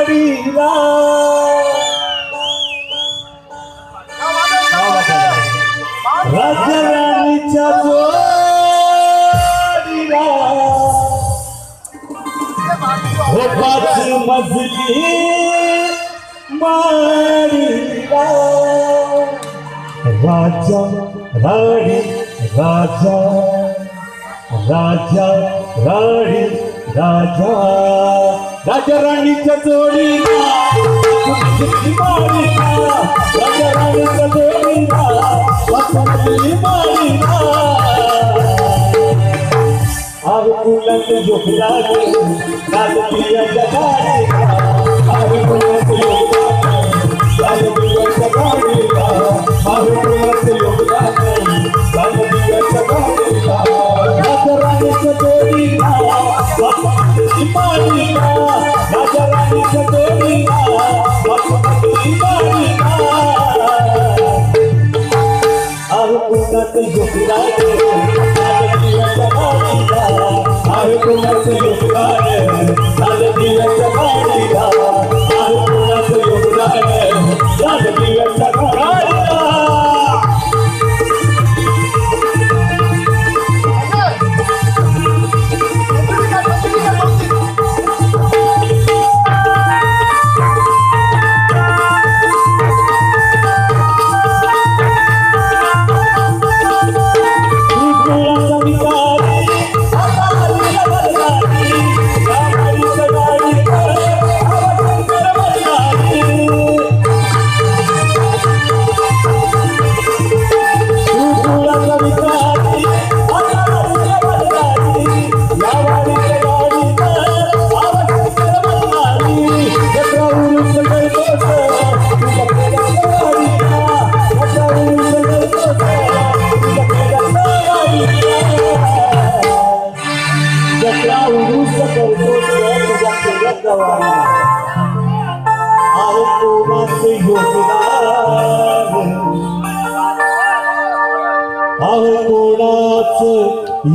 जोडीला राजा राणीच्या जोडीला हो पाच मजली माडीला राजा राणी राजा राजा राणी राजा राजा राणीच्या जोडीला माडीला राजा राणीच्या जोडीला वासंती माडीला आग फुलांत झोपला लाल पियाच्या गाडीला आग फुलांत झोपला लाल पियाच्या गाडीला आग फुलांत झोपला लाल पियाच्या गाडीला राजा राणीच्या जोडीला वासंती माडीला राजा राणीच्या जोडीला वासंती माडीला आग फुलांत झोपला लाल पियाच्या गाडीला आग फुलांत झोपला लाल पियाच्या गाडीला आग फुलांत झोपला लाल पियाच्या गाडीला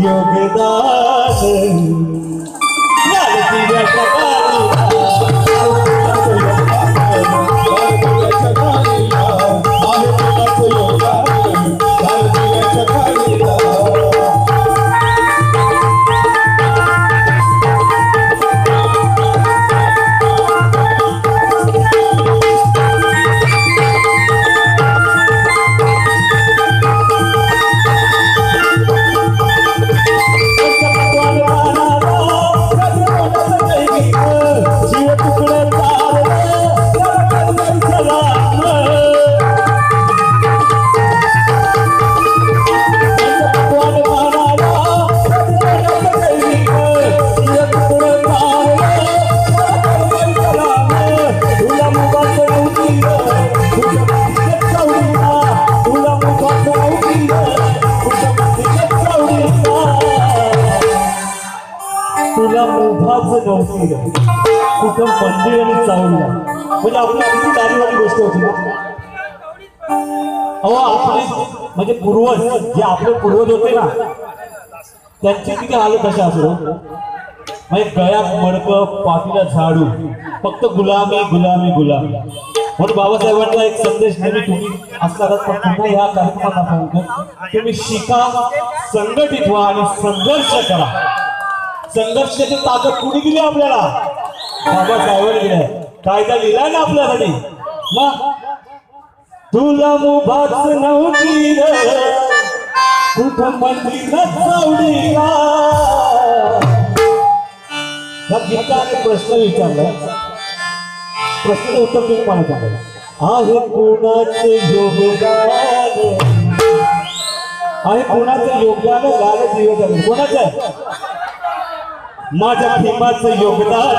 योगदान लाल पियाच्या तुला मुभाच नव्हती कुठं मंदिर आणि चावला म्हणजे आपली किती दारीवाली गोष्ट होती ना. अहो आपले म्हणजे पूर्वज जे आपले पूर्वज होते ना त्यांची किती हालत अशा असो म्हणजे गळ्यात मडकं पाठीला झाडू फक्त गुलामी गुलामी गुलामी म्हणून बाबासाहेबांचा एक संदेश नेहमी तुम्ही असताना पुन्हा या कार्यक्रमात सांगतो तुम्ही शिका संघटित व्हा आणि संघर्ष करा. संघर्षाची ताकद कुणी दिली आपल्याला बाबासाहेबांनी दिली कायदा लिहिला ना आपल्यासाठी मग तुला मुभाच नव्हती कुठं मंदिरात चावडीला गीताने प्रश्न विचारला प्रश्न उत्तर तुम्ही मला सांगा आहे कोणाचे योगदान आहे कोणाचं योगदान गाल जीवन कोणाचं आहे माझ्या भीमाचं योगदान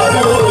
Hallelujah.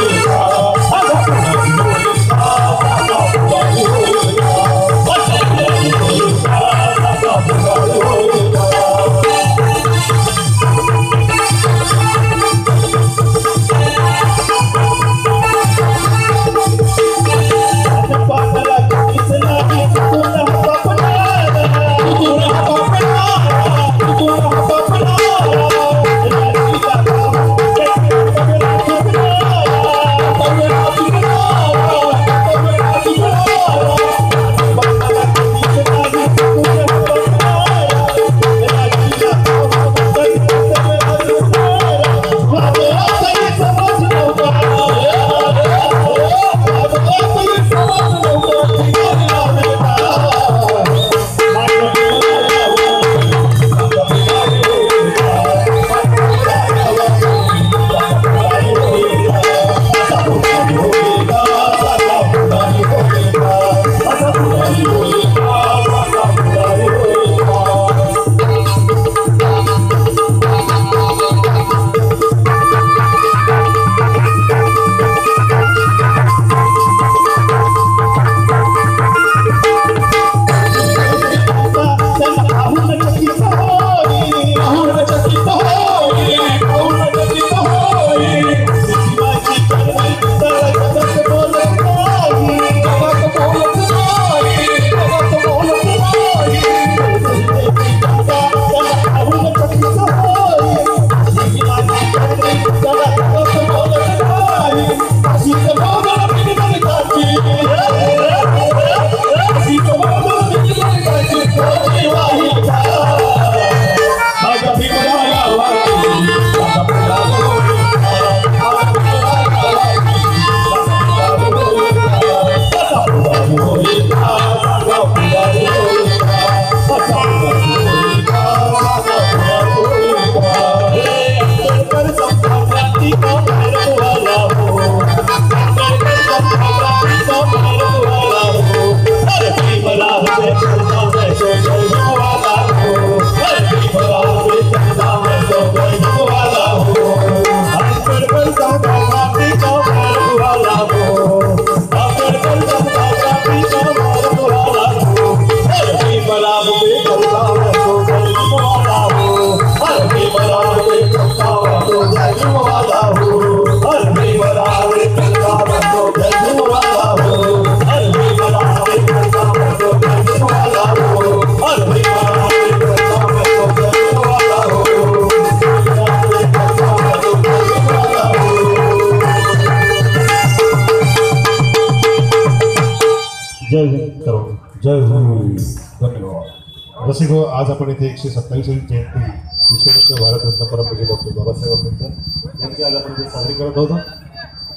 जय हिंद सर्व. जय हिंद. धन्यवाद. रसिक हो, आज आपण इथे 127वी जयंती विश्वरत्न भारतरत्न परमपूज्य डॉक्टर बाबासाहेब आंबेडकर यांची आज आपण इथे साजरी करत आहोत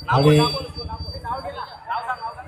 आणि